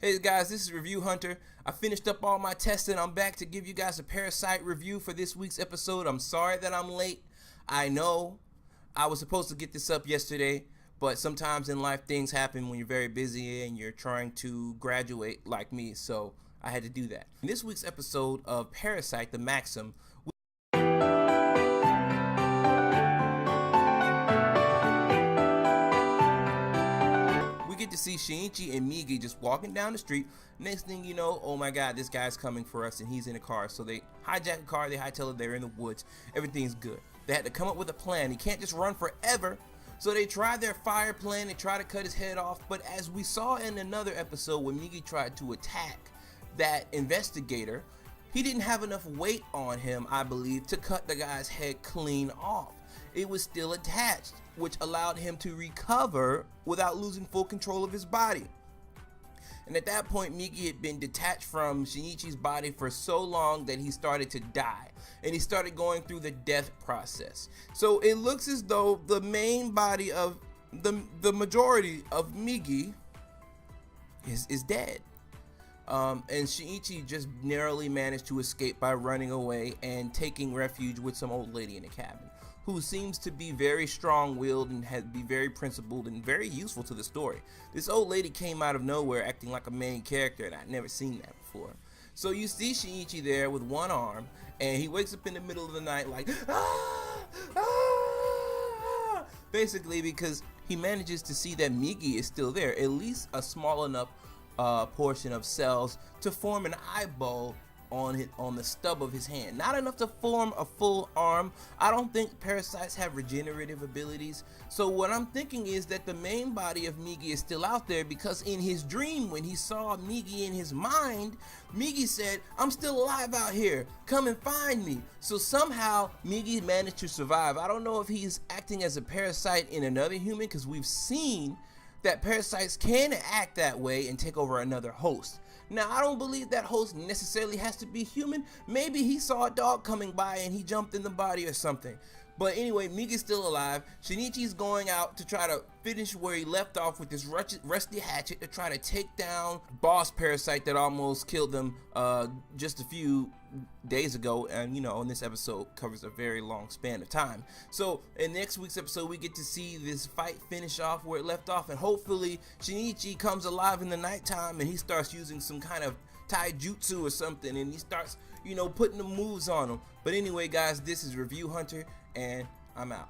Hey guys, this is Review Hunter. I finished up all my testing. I'm back to give you guys a Parasyte review for this week's episode. I'm sorry that I'm late. I know I was supposed to get this up yesterday, but sometimes in life things happen when you're very busy and you're trying to graduate like me, so I had to do that. In this week's episode of Parasyte, the Maxim, we get to see Shinichi and Migi just walking down the street. Next thing you know, oh my god, this guy's coming for us and he's in a car. So they hijack a car, they hightail it, they're in the woods. Everything's good. They had to come up with a plan. He can't just run forever. So they tried their fire plan, they tried to cut his head off. But as we saw in another episode when Migi tried to attack that investigator, he didn't have enough weight on him, I believe, to cut the guy's head clean off. It was still attached, which allowed him to recover without losing full control of his body. And at that point, Migi had been detached from Shinichi's body for so long that he started to die. And he started going through the death process. So it looks as though the main body of the majority of Migi is dead. And Shinichi just narrowly managed to escape by running away and taking refuge with some old lady in a cabin, who seems to be very strong-willed and be very principled and very useful to the story. This old lady came out of nowhere acting like a main character, and I'd never seen that before. So you see Shinichi there with one arm, and he wakes up in the middle of the night like, ah, ah, basically because he manages to see that Migi is still there, at least a small enough portion of cells to form an eyeball on the stub of his hand. Not enough to form a full arm. I don't think parasites have regenerative abilities. So what I'm thinking is that the main body of Migi is still out there, because in his dream, when he saw Migi in his mind, Migi said, "I'm still alive out here, come and find me." So somehow Migi managed to survive. I don't know if he's acting as a parasite in another human, because we've seen that parasites can act that way and take over another host. Now, I don't believe that host necessarily has to be human. Maybe he saw a dog coming by and he jumped in the body or something. But anyway, Migi's still alive. Shinichi's going out to try to finish where he left off with this rusty hatchet to try to take down boss parasite that almost killed them just a few days ago. And you know, and this episode covers a very long span of time. So in next week's episode, we get to see this fight finish off where it left off, and hopefully Shinichi comes alive in the nighttime and he starts using some kind of taijutsu or something, and he starts, you know, putting the moves on him. But anyway guys, this is Review Hunter, and I'm out.